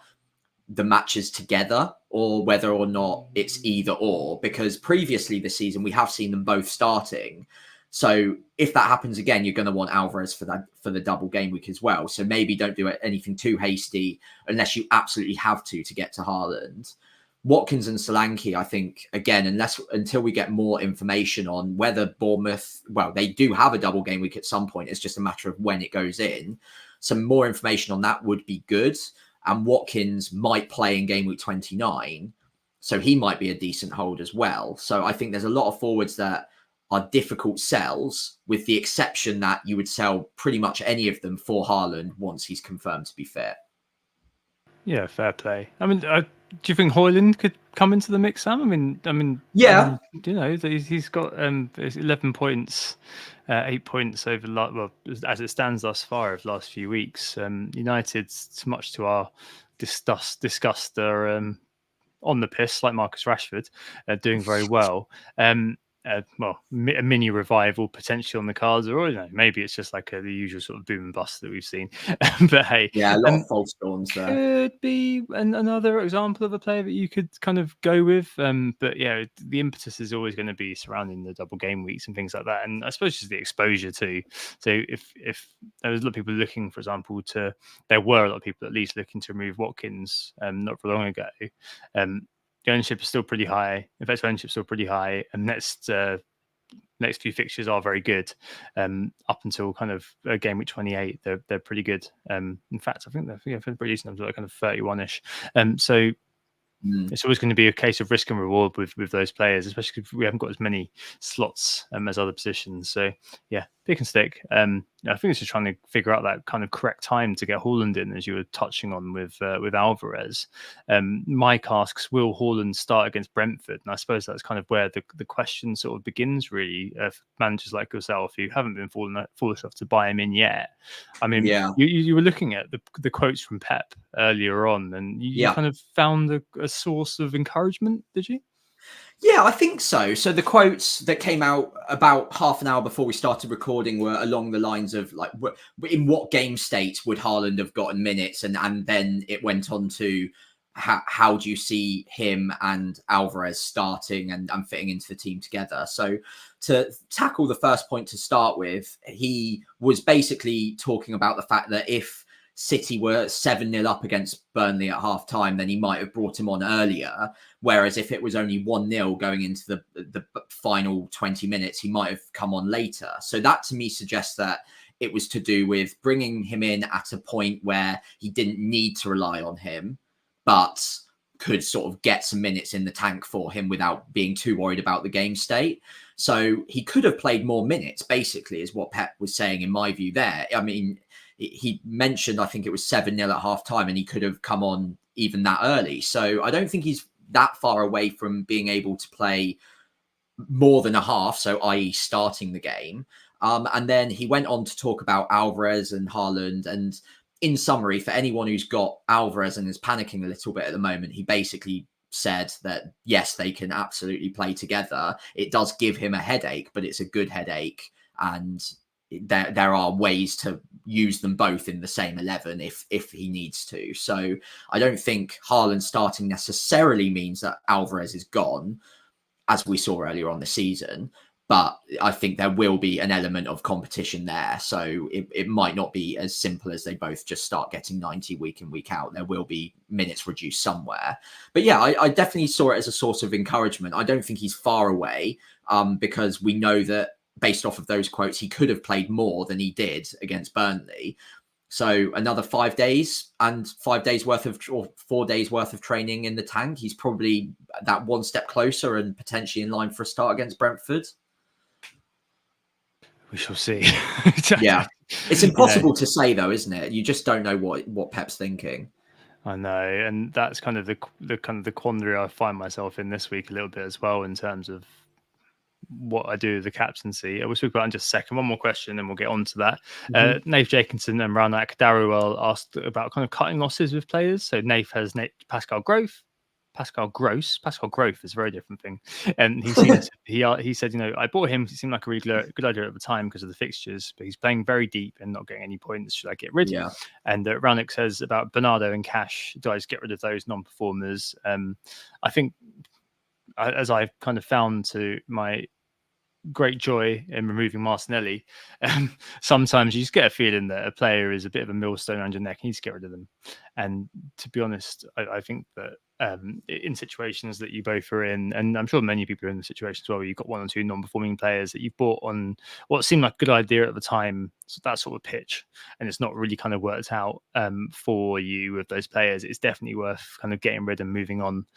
the matches together or whether or not it's either or, because previously this season we have seen them both starting. So if that happens again, you're going to want Alvarez for the double game week as well. So maybe don't do anything too hasty unless you absolutely have to get to Haaland. Watkins and Solanke, I think, again, until we get more information on whether Bournemouth, well, they do have a double game week at some point. It's just a matter of when it goes in. Some more information on that would be good. And Watkins might play in game week 29. So he might be a decent hold as well. So I think there's a lot of forwards that are difficult sells, with the exception that you would sell pretty much any of them for Haaland once he's confirmed to be fit. Yeah, fair play. I mean, do you think Hoyland could come into the mix, Sam? I mean, yeah. He's got 11 points, 8 points over as it stands thus far of the last few weeks. United, much to our disgust, are on the piss, like Marcus Rashford, doing very well. A mini revival potentially on the cards, or maybe it's just like the usual sort of boom and bust that we've seen. But hey, yeah, a lot of false dawns there. Could be another example of a player that you could kind of go with. But yeah, the impetus is always going to be surrounding the double game weeks and things like that, and I suppose just the exposure too. So if there was a lot of people looking, for example, there were a lot of people at least looking to remove Watkins not for long ago. The ownership is still pretty high. Investor ownership is still pretty high, and next few fixtures are very good. Up until kind of game week 28, they're pretty good. In fact, I think they're pretty decent. They're kind of 31ish. So it's always going to be a case of risk and reward with those players, especially if we haven't got as many slots as other positions. So yeah, pick and stick. I think it's just trying to figure out that kind of correct time to get Haaland in, as you were touching on with Alvarez. Mike asks, will Haaland start against Brentford? And I suppose that's kind of where the question sort of begins, really, for managers like yourself who haven't been foolish enough to buy him in yet. I mean, yeah. you were looking at the quotes from Pep earlier on, and you kind of found a source of encouragement, did you? Yeah, I think so. So the quotes that came out about half an hour before we started recording were along the lines of like, in what game state would Haaland have gotten minutes? And then it went on to how do you see him and Alvarez starting and fitting into the team together? So to tackle the first point to start with, he was basically talking about the fact that if City were 7-0 up against Burnley at half time, then he might have brought him on earlier. Whereas if it was only 1-0 going into the final 20 minutes, he might have come on later. So that to me suggests that it was to do with bringing him in at a point where he didn't need to rely on him, but could sort of get some minutes in the tank for him without being too worried about the game state. So he could have played more minutes, basically, is what Pep was saying, in my view there. I mean, he mentioned, I think it was 7-0 at half time, and he could have come on even that early. So I don't think he's that far away from being able to play more than a half, so i.e. starting the game. And then he went on to talk about Alvarez and Haaland. And in summary, for anyone who's got Alvarez and is panicking a little bit at the moment, he basically said that, yes, they can absolutely play together. It does give him a headache, but it's a good headache. And there are ways to use them both in the same 11 if he needs to. So I don't think Haaland starting necessarily means that Alvarez is gone, as we saw earlier on the season. But I think there will be an element of competition there. So it might not be as simple as they both just start getting 90 week in, week out. There will be minutes reduced somewhere. But yeah, I definitely saw it as a source of encouragement. I don't think he's far away, because we know that based off of those quotes, he could have played more than he did against Burnley. So another 5 days and 5 days worth of, or 4 days worth of training in the tank. He's probably that one step closer and potentially in line for a start against Brentford. We shall see. Yeah. It's impossible to say, though, isn't it? You just don't know what Pep's thinking. I know, and that's kind of the quandary I find myself in this week a little bit as well, in terms of what I do with the captaincy. We'll speak about in just a second. One more question, and we'll get on to that. Nath Jenkinson and Ranak Darrell asked about kind of cutting losses with players. So Nath has Pascal Gross is a very different thing, and he seems he said, I bought him. He seemed like a really good idea at the time because of the fixtures, but he's playing very deep and not getting any points. Should I get rid? Yeah. And Ranik says about Bernardo and Cash, do I just get rid of those non-performers? I think, as I've kind of found to my great joy in removing Martinelli, sometimes you just get a feeling that a player is a bit of a millstone around your neck. You need to get rid of them. And to be honest, I think that in situations that you both are in, and I'm sure many people are in the situation as well, where you've got one or two non-performing players that you've bought on what seemed like a good idea at the time, so that sort of pitch, and it's not really kind of worked out for you with those players, it's definitely worth kind of getting rid and moving on.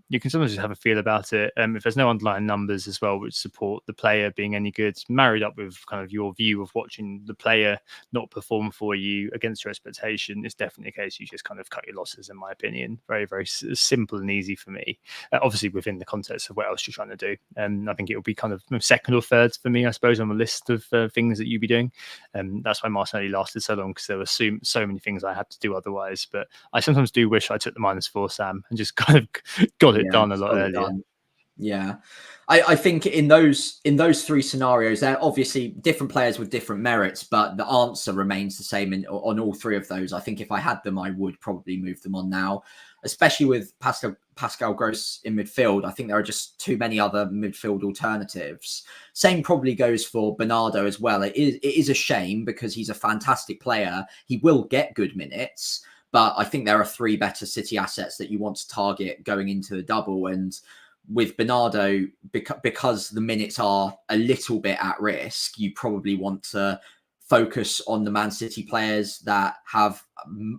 You can sometimes just have a feel about it. If there's no underlying numbers as well which support the player being any good, married up with kind of your view of watching the player not perform for you against your expectation, it's definitely a case you just kind of cut your losses, in my opinion. Very, very simple and easy for me, obviously within the context of what else you're trying to do. And I think it will be kind of second or third for me, I suppose, on the list of things that you'd be doing. That's why Martinelli lasted so long, because there were so many things I had to do otherwise. But I sometimes do wish I took the -4, Sam, and just kind of got it done a lot earlier. Yeah, I think in those three scenarios, they're obviously different players with different merits, but the answer remains the same on all three of those. I think if I had them, I would probably move them on now, especially with Pascal Gross in midfield. I think there are just too many other midfield alternatives. Same probably goes for Bernardo as well. It is a shame because he's a fantastic player. He will get good minutes, but I think there are three better City assets that you want to target going into the double. And with Bernardo, because the minutes are a little bit at risk, you probably want to focus on the Man City players that have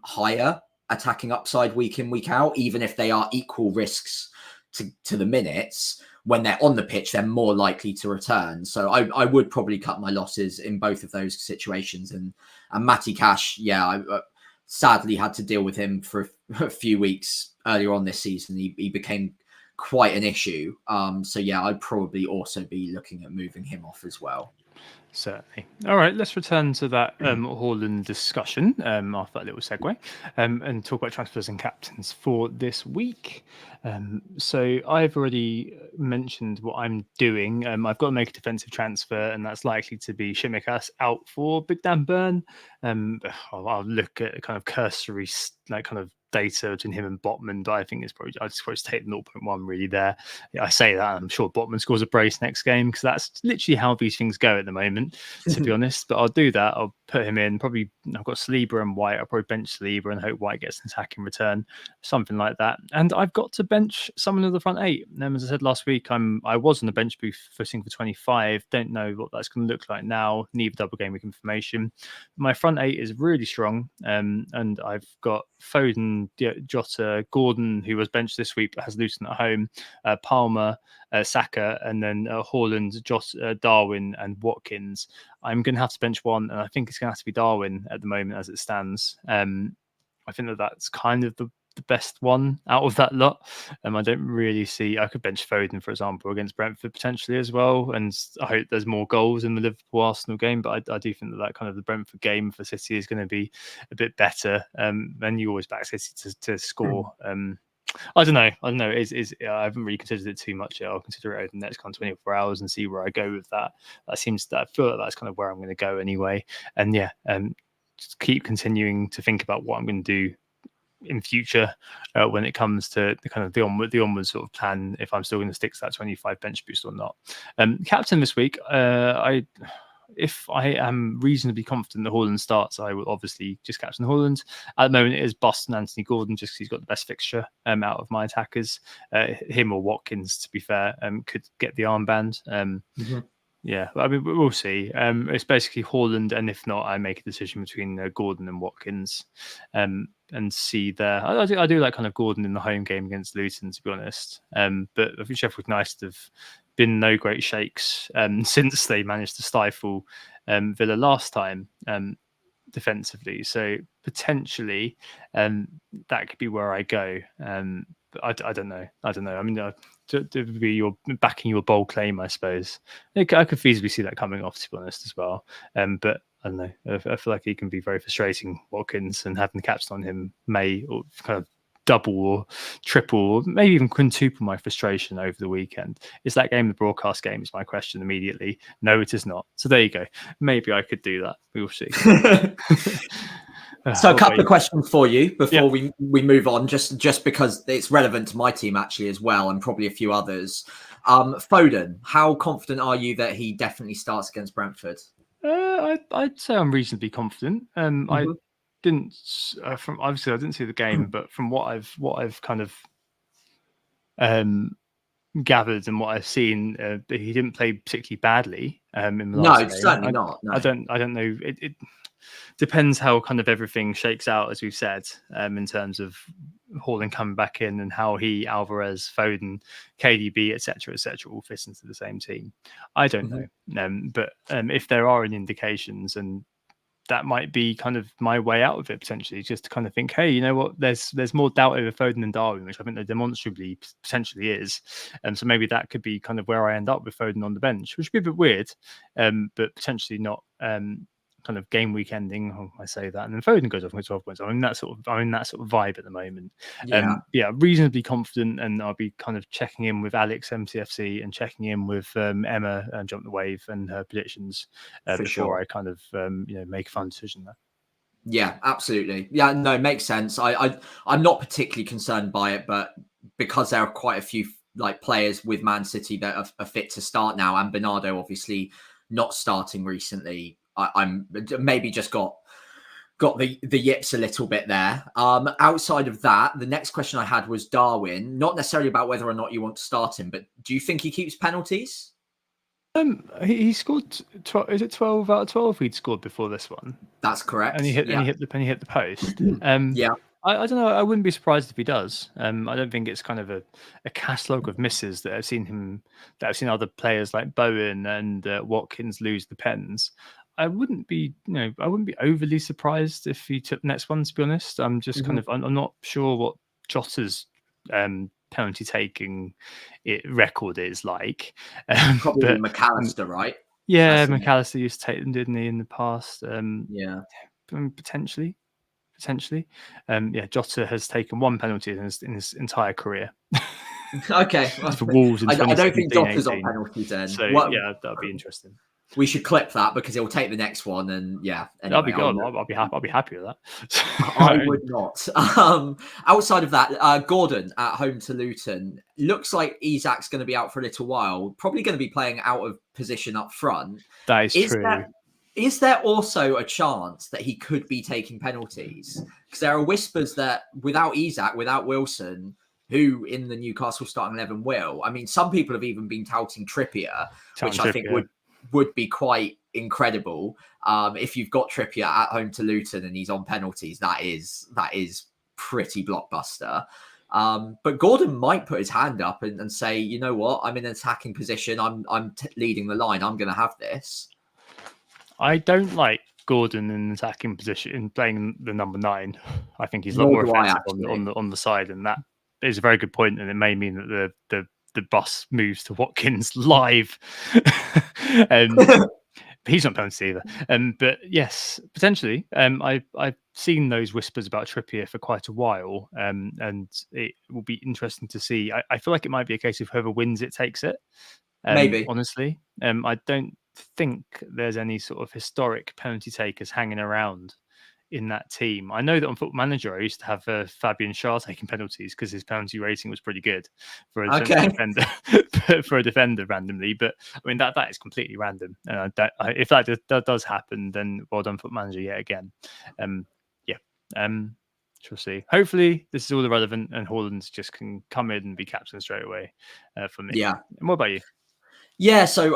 higher attacking upside week in, week out, even if they are equal risks to the minutes. When they're on the pitch, they're more likely to return. So I would probably cut my losses in both of those situations. And Matty Cash, I sadly had to deal with him for a few weeks earlier on this season. He became quite an issue. So I'd probably also be looking at moving him off as well. Certainly. All right, let's return to that Haaland discussion after that little segue, and talk about transfers and captains for this week. So I've already mentioned what I'm doing. I've got to make a defensive transfer, and that's likely to be Shimikas out for Big Dan Burn. I'll look at kind of cursory, like kind of data between him and Botman, but I think it's probably I'd just take 0.1 really there. Yeah, I say that I'm sure Botman scores a brace next game because that's literally how these things go at the moment, to be honest. But I'll do that. I'll put him in. Probably I've got Saliba and White. I'll probably bench Saliba and hope White gets an attack in return, something like that. And I've got to bench someone of the front eight. As I said last week, I was on the bench booth footing for 25. Don't know what that's going to look like now. Need double game week information. My front eight is really strong, and I've got Foden, Jota, Gordon, who was benched this week but has Luton at home, Palmer, Saka, and then Haaland, Darwin, and Watkins. I'm going to have to bench one, and I think it's going to have to be Darwin at the moment as it stands. I think that's kind of the best one out of that lot. I don't really see. I could bench Foden, for example, against Brentford potentially as well, and I hope there's more goals in the Liverpool Arsenal game. But I do think that kind of the Brentford game for City is going to be a bit better. And you always back City to score. I don't know. I haven't really considered it too much yet. I'll consider it over the next kind of 24 hours and see where I go with that. I feel like that's kind of where I'm going to go anyway. And yeah, just keep continuing to think about what I'm going to do in future when it comes to the kind of the onward sort of plan, if I'm still going to stick to that 25 bench boost or not. Captain this week, if I am reasonably confident that Haaland starts, I will obviously just captain Haaland. At the moment, it is Boston Anthony Gordon, just because he's got the best fixture out of my attackers. Him or Watkins, to be fair, could get the armband. Yeah, I mean, we'll see. It's basically Haaland, and if not, I make a decision between Gordon and Watkins, and see there. I do like kind of Gordon in the home game against Luton, to be honest. But I think Sheffield United have been no great shakes since they managed to stifle Villa last time defensively. So potentially, that could be where I go. But I don't know. I mean, to be your backing your bold claim, I suppose. I could feasibly see that coming off, to be honest, as well. But I don't know. I feel like he can be very frustrating, Watkins, and having the captain on him may or kind of double or triple or maybe even quintuple my frustration over the weekend. Is that game the broadcast game? Is my question immediately. No, it is not. So there you go. Maybe I could do that. We will see. So a couple of questions for you before we move on, just because it's relevant to my team actually as well, and probably a few others. Foden, how confident are you that he definitely starts against Brentford? I'd say I'm reasonably confident. I didn't obviously I didn't see the game, but from what I've kind of gathered and what I've seen, he didn't play particularly badly in the last game. Certainly not. No. I don't know. It depends how kind of everything shakes out, as we've said, in terms of Haaland coming back in and how Alvarez, Foden, KDB, etc., all fit into the same team. I don't know. But if there are any indications, and that might be kind of my way out of it potentially, just to kind of think, hey, you know what? There's more doubt over Foden and Darwin, which I think there demonstrably potentially is, and so maybe that could be kind of where I end up with Foden on the bench, which would be a bit weird, but potentially not kind of game week ending. I say that, and then Foden goes off with 12 points. I'm in that sort of vibe at the moment. Reasonably confident, and I'll be kind of checking in with Alex MCFC and checking in with Emma and Jump the Wave and her predictions before I kind of make a fun decision there. Yeah, absolutely. Yeah, no, it makes sense. I'm not particularly concerned by it, but because there are quite a few like players with Man City that are fit to start now, and Bernardo obviously not starting recently, I'm maybe just got the yips a little bit there. Outside of that, the next question I had was Darwin, not necessarily about whether or not you want to start him, but do you think he keeps penalties? He scored 12, is it 12 out of 12 he'd scored before this one? That's correct. And he hit the post. Yeah. I don't know. I wouldn't be surprised if he does. I don't think it's kind of a catalogue of misses that I've seen other players like Bowen and Watkins lose the pens. I wouldn't be overly surprised if he took the next one, to be honest. I'm just I'm not sure what Jota's penalty taking record is like. Probably McAllister, right? Yeah, McAllister used to take them, didn't he, in the past? Potentially. Jota has taken one penalty in his entire career. Okay. For Wolves in I don't think Jota's 18. on penalties then. So that'd be interesting. We should clip that because he'll take the next one, and yeah. That'll be Anyway, good. I'll be happy. I'll be happy with that. I would not. Outside of that, Gordon at home to Luton looks like Isak's going to be out for a little while. Probably going to be playing out of position up front. That is true. Is there also a chance that he could be taking penalties? Because there are whispers that without Isak, without Wilson, who in the Newcastle starting 11 will. I mean, some people have even been touting Trippier, which I think would be quite incredible. If you've got Trippier at home to Luton and he's on penalties, that is pretty blockbuster. But Gordon might put his hand up and say, you know what, I'm in an attacking position. I'm leading the line. I'm going to have this. I don't like Gordon in attacking position, playing the number 9. I think he's a lot more effective on the side, and that is a very good point. And it may mean that the bus moves to Watkins live. He's not penalty either. But yes, potentially. I've seen those whispers about Trippier for quite a while, and it will be interesting to see. I feel like it might be a case of whoever wins it takes it. Maybe. Honestly, I don't think there's any sort of historic penalty takers hanging around in that team. I know that on Football Manager, I used to have Fabian Schär taking penalties because his penalty rating was pretty good for a defender. For a defender, randomly. But I mean that is completely random. And if that does happen, then well done Football Manager yet again. We'll see. Hopefully, this is all irrelevant, and Haaland just can come in and be captain straight away for me. Yeah. And what about you? Yeah, so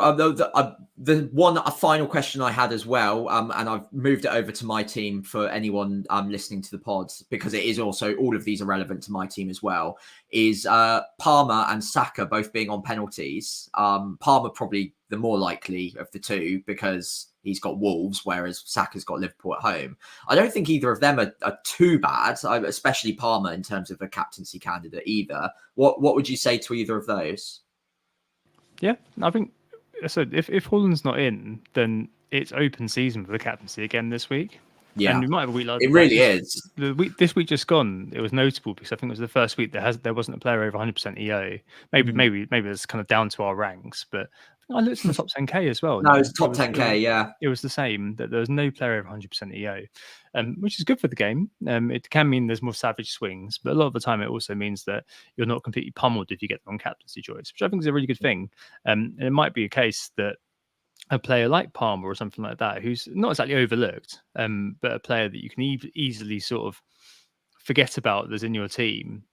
the one final question I had as well, and I've moved it over to my team for anyone listening to the pods, because it is also, all of these are relevant to my team as well, is Palmer and Saka both being on penalties. Palmer probably the more likely of the two because he's got Wolves, whereas Saka's got Liverpool at home. I don't think either of them are too bad, especially Palmer in terms of a captaincy candidate either. What would you say to either of those? Yeah, I think so. If Haaland's not in, then it's open season for the captaincy again this week. Yeah, and we might have a week like it really is. This week just gone, it was notable because I think it was the first week there wasn't a player over 100% EO. Maybe it's kind of down to our ranks, but I looked at the top 10k as well. No, it's top 10k. Yeah, it was the same. That there was no player over 100% EO, which is good for the game. It can mean there's more savage swings, but a lot of the time it also means that you're not completely pummeled if you get the wrong captaincy choice, which I think is a really good thing. And it might be a case that a player like Palmer or something like that, who's not exactly overlooked, but a player that you can easily sort of forget about that's in your team,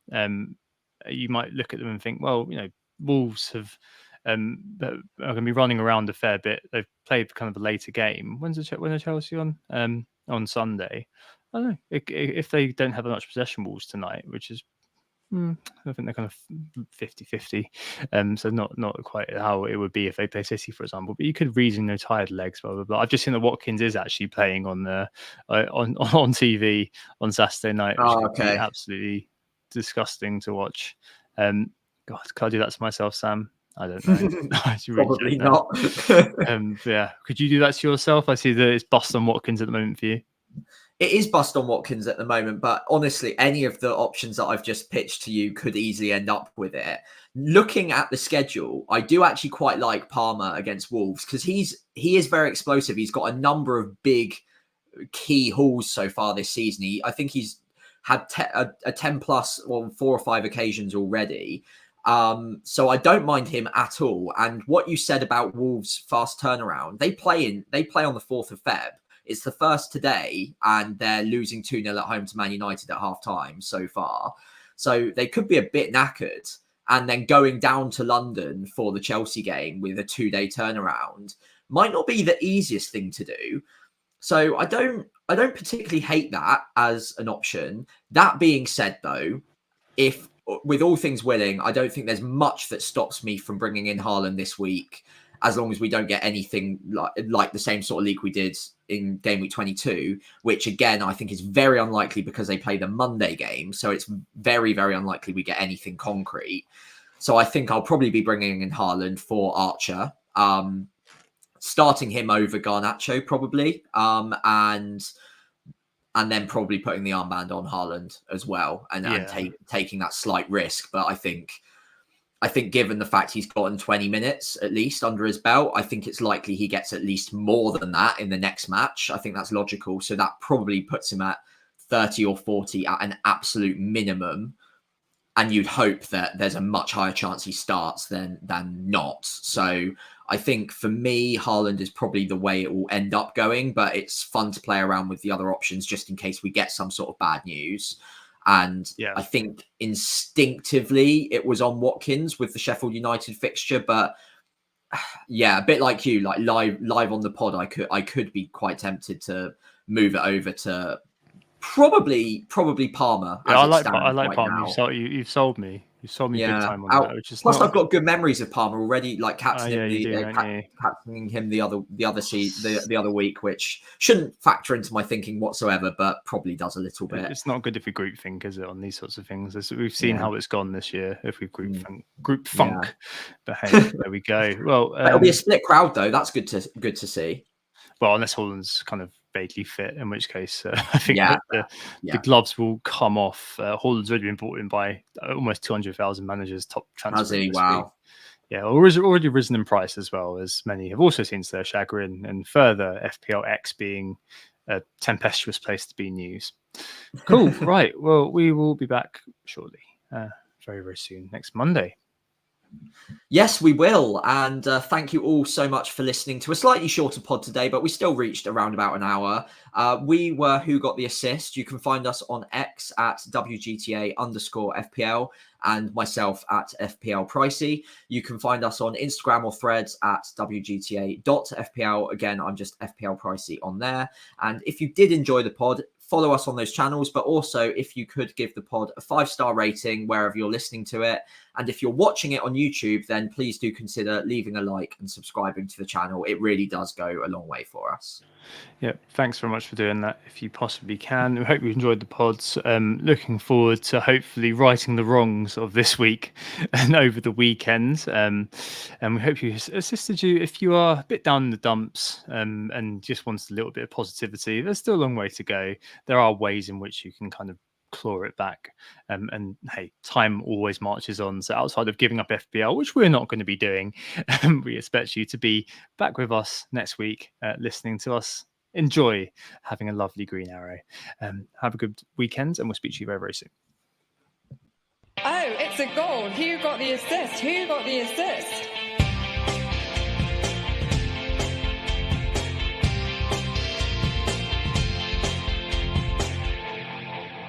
you might look at them and think, well, Wolves have are going to be running around a fair bit. They've played kind of a later game. When are Chelsea on Sunday? I don't know if they don't have much possession, Wolves tonight, which is I think they're kind of 50-50. So not quite how it would be if they play City, for example. But you could reason no tired legs, blah blah blah. I've just seen that Watkins is actually playing on TV on Saturday night, which is absolutely disgusting to watch. God, can I do that to myself, Sam? I don't know. Probably not. Yeah, could you do that to yourself? I see that it's bust on Watkins at the moment for you. It is bust on Watkins at the moment, but honestly, any of the options that I've just pitched to you could easily end up with it. Looking at the schedule, I do actually quite like Palmer against Wolves because he is very explosive. He's got a number of big key hauls so far this season. I think he's had a 10 plus on 4 or 5 occasions already. So I don't mind him at all. And what you said about Wolves' fast turnaround, they play on the 4th of Feb. It's the first today, and they're losing 2-0 at home to Man United at half-time so far. So they could be a bit knackered. And then going down to London for the Chelsea game with a 2-day turnaround might not be the easiest thing to do. So I don't particularly hate that as an option. That being said, though, if with all things willing, I don't think there's much that stops me from bringing in Haaland this week, as long as we don't get anything like the same sort of leak we did in game week 22, which again, I think is very unlikely because they play the Monday game. So it's very, very unlikely we get anything concrete. So I think I'll probably be bringing in Haaland for Archer, starting him over Garnacho probably, and then probably putting the armband on Haaland as well and taking that slight risk. But I think I think given the fact he's gotten 20 minutes at least under his belt, I think it's likely he gets at least more than that in the next match. I think that's logical. So that probably puts him at 30 or 40 at an absolute minimum. And you'd hope that there's a much higher chance he starts than not. So I think for me, Haaland is probably the way it will end up going, but it's fun to play around with the other options just in case we get some sort of bad news. And I think instinctively it was on Watkins with the Sheffield United fixture, but yeah, a bit like you, like live on the pod, I could be quite tempted to move it over to probably Palmer. Yeah, I like right Palmer. now. You've sold me. You sold me big time on that, which is plus I've got good memories of Palmer already, like captaining him the other week, which shouldn't factor into my thinking whatsoever, but probably does a little bit. It's not good if we group think, is it, on these sorts of things? We've seen how it's gone this year if we group funk. But hey, there we go. Well, it'll be a split crowd though. That's good to see. Well, unless Haaland's kind of vaguely fit, in which case I think the gloves will come off. Haaland's already been bought in by almost 200,000 managers, top transfer. Wow. Yeah, already risen in price as well, as many have also seen to their chagrin, and further FPL X being a tempestuous place to be in news. Cool. Right. Well, we will be back shortly, very, very soon, next Monday. Yes, we will. And thank you all so much for listening to a slightly shorter pod today, but we still reached around about an hour. We were Who Got the Assist. You can find us on X at WGTA_FPL and myself at FPL Pricey. You can find us on Instagram or Threads at WGTA.FPL. Again, I'm just FPL Pricey on there. And if you did enjoy the pod, follow us on those channels, but also if you could give the pod a 5-star rating wherever you're listening to it. And if you're watching it on YouTube, then please do consider leaving a like and subscribing to the channel. It really does go a long way for us. Yeah, thanks very much for doing that if you possibly can. We hope you enjoyed the pods. Looking forward to hopefully righting the wrongs of this week and over the weekend. And we hope you assisted you if you are a bit down in the dumps and just wanted a little bit of positivity. There's still a long way to go. There are ways in which you can kind of claw it back. And hey, time always marches on. So outside of giving up FPL, which we're not going to be doing, we expect you to be back with us next week, listening to us enjoy having a lovely green arrow. Have a good weekend, and we'll speak to you very, very soon. Oh, it's a goal. Who got the assist? Who got the assist?